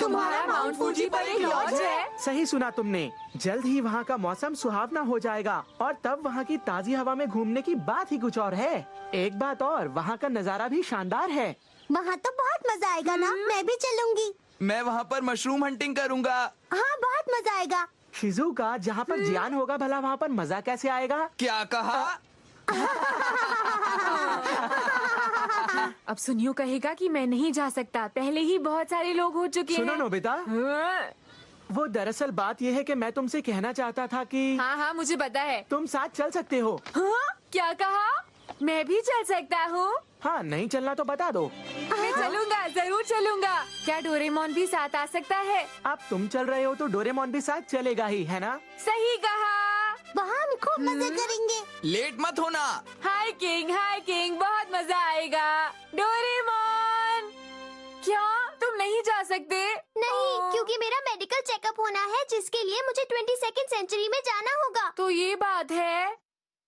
तुम्हारा mount Fuji पर एक लॉज है? सही सुना तुमने। जल्द ही वहाँ का मौसम सुहावना हो जाएगा और तब वहाँ की ताज़ी हवा में घूमने की बात ही कुछ और है। एक बात और, वहाँ का नज़ारा भी शानदार है। वहाँ तो बहुत मजा आएगा ना, मैं भी चलूंगी। मैं वहाँ पर मशरूम हंटिंग करूँगा। हाँ, बहुत मजा आएगा। शिजुका, जहाँ पर जियान होगा भला वहाँ पर मजा कैसे आएगा? क्या कहा? अब सुनियो कहेगा कि मैं नहीं जा सकता, पहले ही बहुत सारे लोग हो चुके हैं। सुनो नोबिता, वो दरअसल बात ये है कि मैं तुमसे कहना चाहता था कि हाँ हाँ मुझे पता है। तुम साथ चल सकते हो। हाँ? क्या कहा? मैं भी चल सकता हूँ? हाँ, नहीं चलना तो बता दो। मैं चलूंगा, जरूर चलूंगा। क्या डोरेमोन भी साथ आ सकता है? अब तुम चल रहे हो तो डोरेमोन भी साथ चलेगा ही, है ना? सही कहा। वहाँ हम खूब मजे करेंगे। लेट मत होना। हाय किंग, बहुत मजा आएगा। डोरेमोन, क्या तुम नहीं जा सकते? नहीं, क्योंकि मेरा मेडिकल चेकअप होना है, जिसके लिए मुझे 22nd सेंचुरी में जाना होगा। तो ये बात है।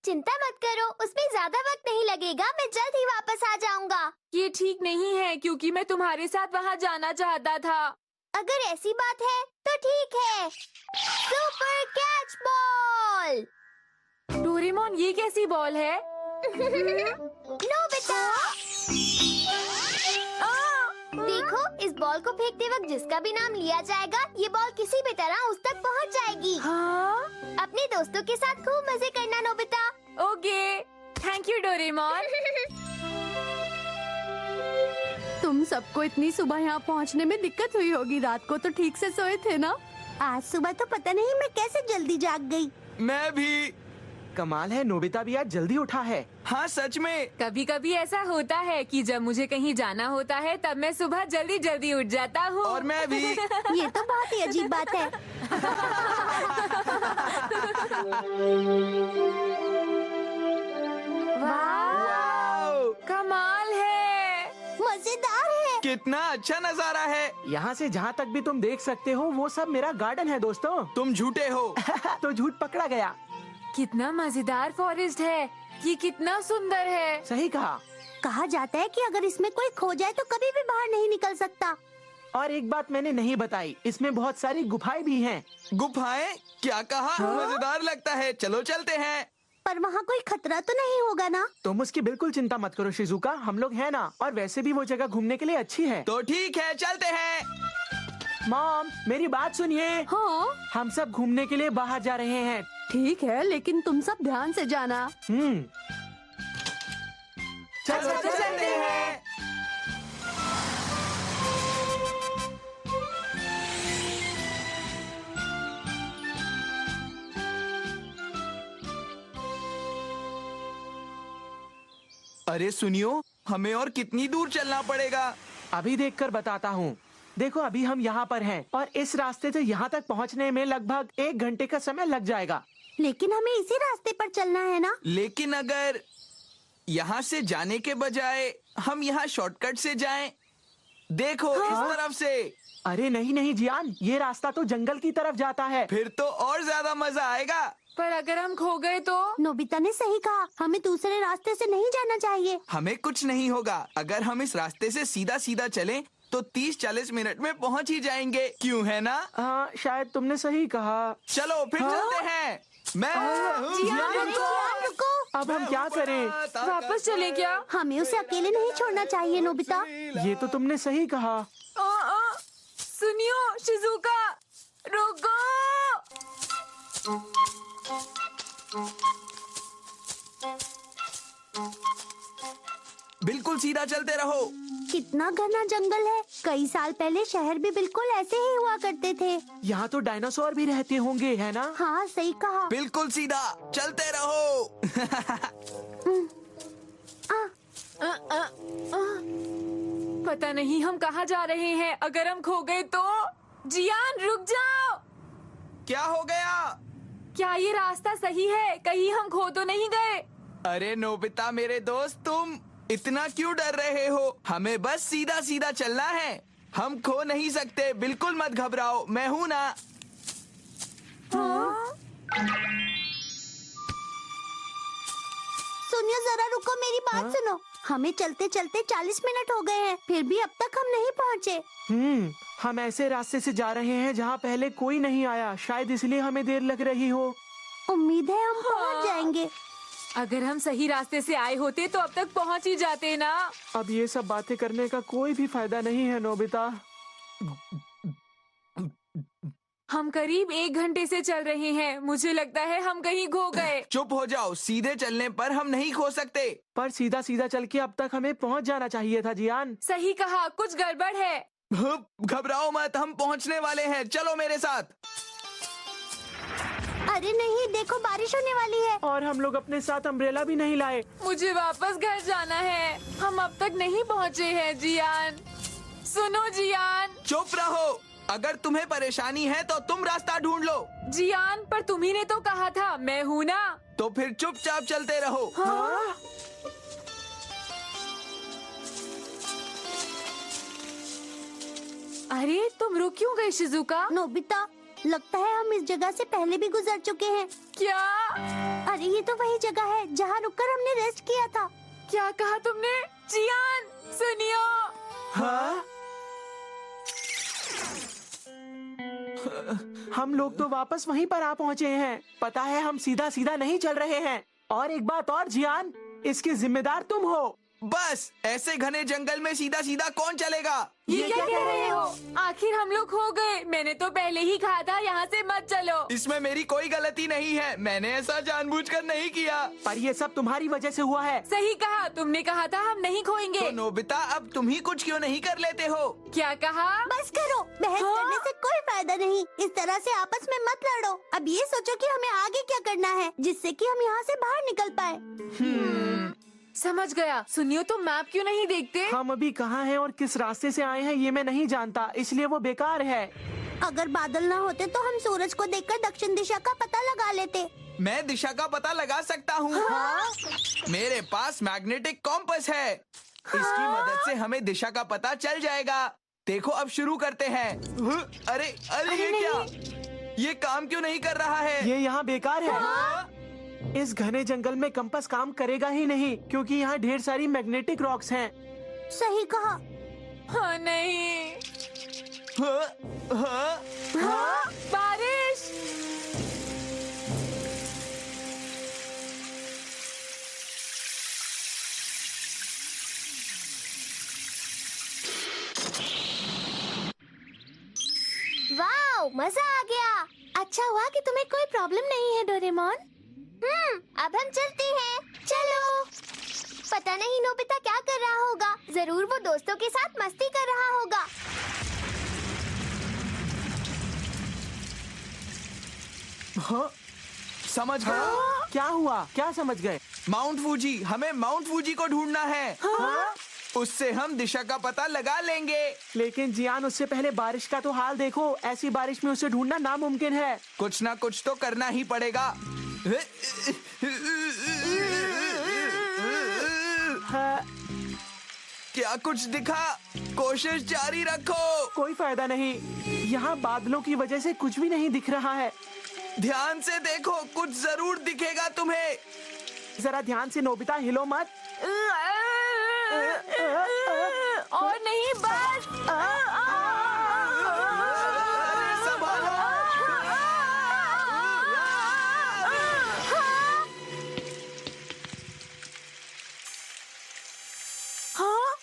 चिंता मत करो, उसमें ज्यादा वक्त नहीं लगेगा, मैं जल्द ही वापस आ जाऊंगा। ये ठीक नहीं है क्योंकि मैं तुम्हारे साथ वहाँ जाना चाहता था। अगर ऐसी बात है तो ठीक है। Super catch ball. डोरेमोन, ये कैसी बॉल है? नोबिता, देखो, इस बॉल को फेंकते वक्त जिसका भी नाम लिया जाएगा, ये बॉल किसी भी तरह उस तक पहुंच जाएगी। हाँ? अपने दोस्तों के साथ खूब मजे करना Nobita. Okay, thank you Doraemon. तुम सबको इतनी सुबह यहाँ पहुँचने में दिक्कत हुई होगी। रात को तो ठीक से सोए थे ना? आज सुबह तो पता नहीं मैं कैसे जल्दी जाग गई। मैं भी। कमाल है, नोबिता भी आज जल्दी उठा है। हाँ सच में। कभी कभी ऐसा होता है कि जब मुझे कहीं जाना होता है तब मैं सुबह जल्दी जल्दी उठ जाता हूँ। और मैं भी। ये तो बहुत ही अजीब बात है। वाह, कमाल है। मजेदार है। कितना अच्छा नजारा है। यहाँ से जहाँ तक भी तुम देख सकते हो वो सब मेरा गार्डन है दोस्तों। तुम झूठे हो। तो झूठ पकड़ा गया। कितना मजेदार फॉरेस्ट है, ये कितना सुंदर है। सही कहा। कहा जाता है कि अगर इसमें कोई खो जाए तो कभी भी बाहर नहीं निकल सकता। और एक बात मैंने नहीं बताई, इसमें बहुत सारी गुफाएं भी हैं। गुफाएं? क्या कहा? मजेदार लगता है, चलो चलते हैं। पर वहाँ कोई खतरा तो नहीं होगा ना? तुम उसकी बिल्कुल चिंता मत करो शिजुका, हम लोग हैं ना। और वैसे भी वो जगह घूमने के लिए अच्छी है। तो ठीक है, चलते हैं। मॉम, मेरी बात सुनिए। हाँ हम सब घूमने के लिए बाहर जा रहे हैं। ठीक है, लेकिन तुम सब ध्यान से जाना। चलो चलते हैं। अरे सुनियो, हमें और कितनी दूर चलना पड़ेगा? अभी देखकर बताता हूँ। देखो, अभी हम यहाँ पर हैं और इस रास्ते से यहाँ तक पहुँचने में लगभग 1 घंटे का समय लग जाएगा। लेकिन हमें इसी रास्ते पर चलना है ना? लेकिन अगर यहाँ से जाने के बजाय हम यहाँ शॉर्टकट से जाएं, देखो इस तरफ से। अरे नहीं नहीं जियान, ये रास्ता तो जंगल की तरफ जाता है। फिर तो और ज्यादा मजा आएगा। पर अगर हम खो गए तो? नोबिता ने सही कहा, हमें दूसरे रास्ते से नहीं जाना चाहिए। हमें कुछ नहीं होगा, अगर हम इस रास्ते से सीधा सीधा चलें तो 30-40 मिनट में पहुंच ही जाएंगे, क्यों है ना? हाँ, शायद तुमने सही कहा। चलो फिर चलते हैं। मैं जियान, रुको। अब हम क्या करें? वापस चले क्या? हमें उसे अकेले नहीं छोड़ना चाहिए नोबिता। ये तो तुमने सही कहा। सुनियो शिजुका, रुको। बिल्कुल सीधा चलते रहो। कितना घना जंगल है। कई साल पहले शहर भी बिल्कुल ऐसे ही हुआ करते थे। यहाँ तो डायनासोर भी रहते होंगे, है ना? हाँ, सही कहा। बिल्कुल सीधा चलते रहो। पता नहीं हम कहाँ जा रहे हैं। अगर हम खो गए तो? जियान, रुक जाओ। क्या हो गया? क्या ये रास्ता सही है? कहीं हम खो तो नहीं गए? अरे नोबिता मेरे दोस्त, तुम इतना क्यों डर रहे हो? हमें बस सीधा सीधा चलना है, हम खो नहीं सकते। बिल्कुल मत घबराओ, मैं हूँ ना। सुनियो जरा रुको, मेरी बात सुनो। हमें चलते चलते 40 मिनट हो गए हैं, फिर भी अब तक हम नहीं पहुँचे। हम ऐसे रास्ते से जा रहे हैं जहाँ पहले कोई नहीं आया, शायद इसलिए हमें देर लग रही हो। उम्मीद है हम पहुँच जाएंगे। अगर हम सही रास्ते से आए होते तो अब तक पहुंच ही जाते ना। अब ये सब बातें करने का कोई भी फायदा नहीं है नोबिता। हम करीब 1 घंटे से चल रहे हैं, मुझे लगता है हम कहीं खो गए। चुप हो जाओ, सीधे चलने पर हम नहीं खो सकते। पर सीधा सीधा चल के अब तक हमें पहुँच जाना चाहिए था जियान। सही कहा, कुछ गड़बड़ है। घबराओ मत, हम पहुंचने वाले हैं, चलो मेरे साथ। अरे नहीं, देखो बारिश होने वाली है। और हम लोग अपने साथ अम्ब्रेला भी नहीं लाए। मुझे वापस घर जाना है, हम अब तक नहीं पहुंचे हैं जियान। सुनो जियान। चुप रहो, अगर तुम्हें परेशानी है तो तुम रास्ता ढूंढ लो। जियान, पर तुम्ही ने तो कहा था, मैं हूँ ना। तो फिर चुपचाप चलते रहो। हाँ? अरे तुम रुक क्यों गए शिजुका? नोबिता, लगता है हम इस जगह से पहले भी गुजर चुके हैं। क्या? अरे ये तो वही जगह है जहाँ रुककर हमने रेस्ट किया था। क्या कहा तुमने? जियान सुनियो। हाँ? हम लोग तो वापस वहीं पर आ पहुँचे हैं। पता है हम सीधा सीधा नहीं चल रहे हैं। और एक बात और जियान, इसके जिम्मेदार तुम हो। बस ऐसे घने जंगल में सीधा सीधा कौन चलेगा? ये क्या कह रहे हो? आखिर हम लोग खो गए। मैंने तो पहले ही कहा था यहाँ से मत चलो। इसमें मेरी कोई गलती नहीं है, मैंने ऐसा जानबूझकर नहीं किया। पर ये सब तुम्हारी वजह से हुआ है। सही कहा, तुमने कहा था हम नहीं खोएंगे। तो नोबिता, अब तुम ही कुछ क्यों नहीं कर लेते हो? क्या कहा? बस करो, बहस हाँ? करने से कोई फायदा नहीं। इस तरह से आपस में मत लड़ो। अब ये सोचो कि हमें आगे क्या करना है, जिससे कि हम यहाँ से बाहर निकल पाए। समझ गया। सुनियो, तो मैप क्यों नहीं देखते? हम अभी कहाँ हैं और किस रास्ते से आए हैं ये मैं नहीं जानता, इसलिए वो बेकार है। अगर बादल न होते तो हम सूरज को देखकर दक्षिण दिशा का पता लगा लेते। मैं दिशा का पता लगा सकता हूँ। मेरे पास मैग्नेटिक कॉम्पस है, इसकी मदद से हमें दिशा का पता चल जाएगा। देखो अब शुरू करते हैं। अरे अरे ये क्या? ये काम क्यों नहीं कर रहा है? ये यहाँ बेकार है। इस घने जंगल में कंपास काम करेगा ही नहीं, क्योंकि यहाँ ढेर सारी मैग्नेटिक रॉक्स हैं। सही कहा। हाँ नहीं। हाँ? हाँ? बारिश। वाह, मजा आ गया। अच्छा हुआ कि तुम्हें कोई प्रॉब्लम नहीं है डोरेमोन। अब हम चलते हैं। चलो। पता नहीं नोबिता क्या कर रहा होगा, जरूर वो दोस्तों के साथ मस्ती कर रहा होगा। हाँ? समझ गया। क्या हुआ? क्या समझ गए? माउंट फूजी, हमें माउंट फूजी को ढूंढना है। हाँ? उससे हम दिशा का पता लगा लेंगे। लेकिन जियान, उससे पहले बारिश का तो हाल देखो। ऐसी बारिश में उसे ढूंढना नामुमकिन है। कुछ ना कुछ तो करना ही पड़ेगा। हाँ, क्या कुछ दिखा? कोशिश जारी रखो। कोई फायदा नहीं, यहाँ बादलों की वजह से कुछ भी नहीं दिख रहा है। ध्यान से देखो, कुछ जरूर दिखेगा तुम्हें। जरा ध्यान से नोबिता, हिलो मत। और नहीं, बस। संभालो। हाँ?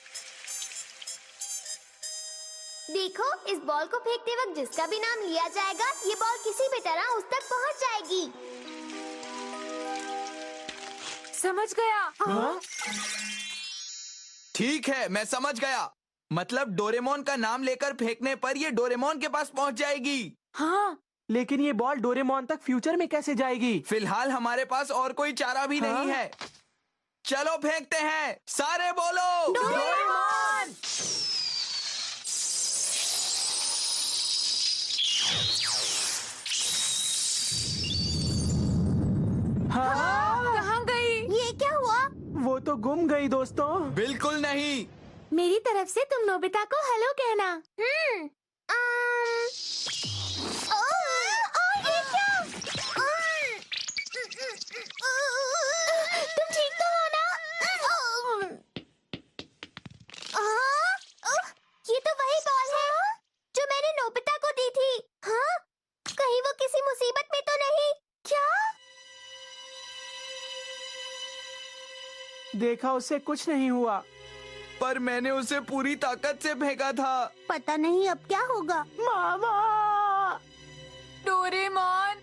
देखो, इस बॉल को फेंकते वक्त जिसका भी नाम लिया जाएगा, ये बॉल किसी भी तरह उस तक पहुंच जाएगी। समझ गया। हाँ? ठीक है, मैं समझ गया। मतलब डोरेमोन का नाम लेकर फेंकने पर ये डोरेमोन के पास पहुंच जाएगी। हाँ? लेकिन ये बॉल डोरेमोन तक फ्यूचर में कैसे जाएगी? फिलहाल हमारे पास और कोई चारा भी नहीं है। चलो फेंकते हैं, सारे बोलो डोरेमोन! हाँ? कहाँ गई? ये क्या हुआ? वो तो गुम गई दोस्तों। बिल्कुल नहीं। मेरी तरफ से तुम नोबिता को हेलो कहना। ये क्या? तुम ठीक तो हो देखा उससे कुछ नहीं हुआ। पर मैंने उसे पूरी ताकत से फेंका था। पता नहीं अब क्या होगा। मामा। डोरेमोन,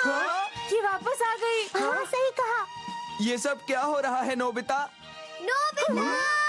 हाँ? ये वापस आ गई। हाँ सही कहा। ये सब क्या हो रहा है नोबिता? नोबिता!